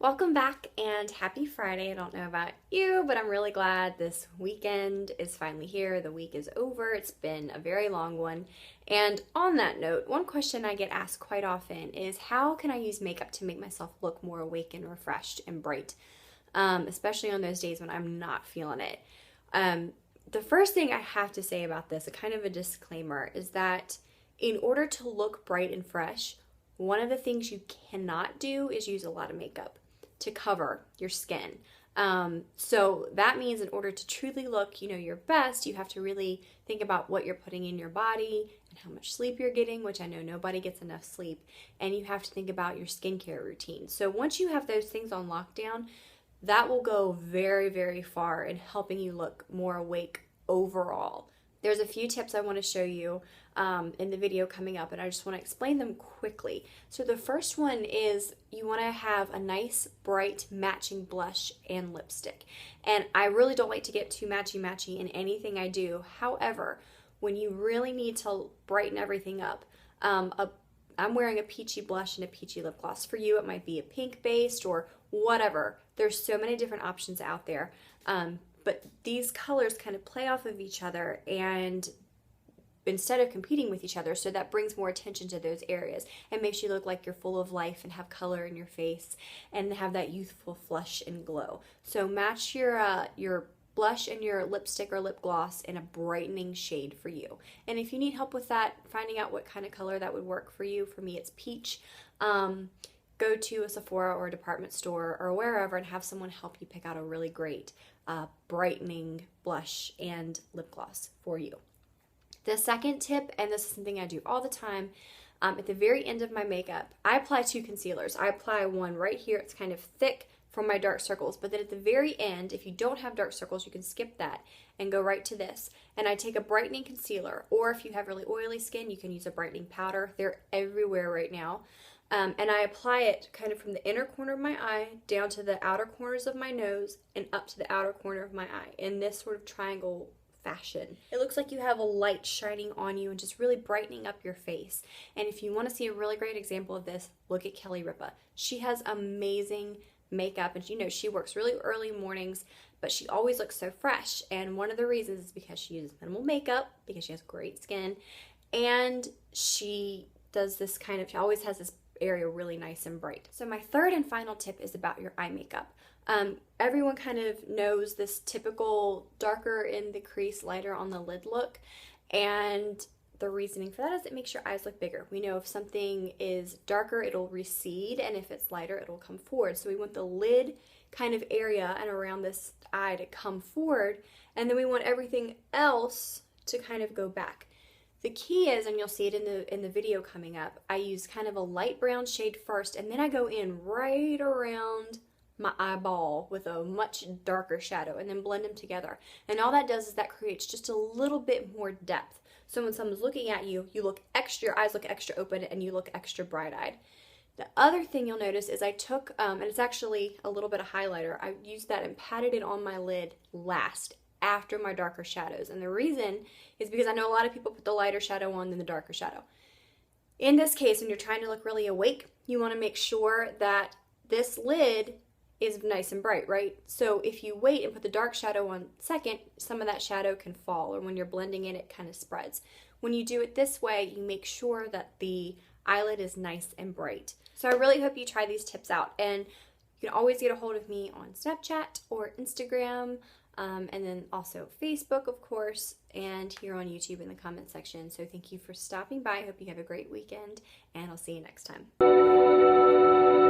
Welcome back and happy Friday. I don't know about you, but I'm really glad this weekend is finally here. The week is over. It's been a very long one. And on that note, one question I get asked quite often is how can I use makeup to make myself look more awake and refreshed and bright, especially on those days when I'm not feeling it. The first thing I have to say about this, a kind of a disclaimer, is that in order to look bright and fresh, one of the things you cannot do is use a lot of makeup to cover your skin. So that means in order to truly look, your best, you have to really think about what you're putting in your body and how much sleep you're getting, which I know nobody gets enough sleep. And you have to think about your skincare routine. So once you have those things on lockdown, that will go very, very far in helping you look more awake overall. There's a few tips I want to show you in the video coming up, and I just want to explain them quickly. So the first one is you want to have a nice, bright, matching blush and lipstick. And I really don't like to get too matchy-matchy in anything I do. However, when you really need to brighten everything up, I'm wearing a peachy blush and a peachy lip gloss. For you, it might be a pink-based or whatever. There's so many different options out there. But these colors kind of play off of each other and instead of competing with each other, so that brings more attention to those areas and makes you look like you're full of life and have color in your face and have that youthful flush and glow. So match your blush and your lipstick or lip gloss in a brightening shade for you. And if you need help with that, finding out what kind of color that would work for you, for me it's peach, go to a Sephora or a department store or wherever and have someone help you pick out a really great brightening blush and lip gloss for you. The second tip, and this is something I do all the time, at the very end of my makeup, I apply two concealers. I apply one right here, it's kind of thick for my dark circles, but then at the very end, if you don't have dark circles, you can skip that and go right to this. And I take a brightening concealer, or if you have really oily skin, you can use a brightening powder. They're everywhere right now. And I apply it kind of from the inner corner of my eye down to the outer corners of my nose and up to the outer corner of my eye in this sort of triangle fashion. It looks like you have a light shining on you and just really brightening up your face. And if you want to see a really great example of this, look at Kelly Ripa. She has amazing makeup and she works really early mornings, but she always looks so fresh. And one of the reasons is because she uses minimal makeup, because she has great skin, and she does this she always has this area really nice and bright. So my third and final tip is about your eye makeup. Everyone kind of knows this typical darker in the crease, lighter on the lid look, and the reasoning for that is it makes your eyes look bigger. We know if something is darker, it'll recede, and if it's lighter, it'll come forward. So we want the lid kind of area and around this eye to come forward, and then we want everything else to kind of go back. The key is, and you'll see it in the video coming up, I use kind of a light brown shade first, and then I go in right around my eyeball with a much darker shadow and then blend them together. And all that does is that creates just a little bit more depth. So when someone's looking at you, your eyes look extra open and you look extra bright-eyed. The other thing you'll notice is I took, and it's actually a little bit of highlighter, I used that and patted it on my lid last, after my darker shadows. And the reason is because I know a lot of people put the lighter shadow on than the darker shadow. In this case, when you're trying to look really awake, you want to make sure that this lid is nice and bright, right? So if you wait and put the dark shadow on second, some of that shadow can fall, or when you're blending in, it kind of spreads. When you do it this way, you make sure that the eyelid is nice and bright. So I really hope you try these tips out, and you can always get a hold of me on Snapchat or Instagram, and then also Facebook, of course, and here on YouTube in the comment section. So thank you for stopping by. I hope you have a great weekend, and I'll see you next time.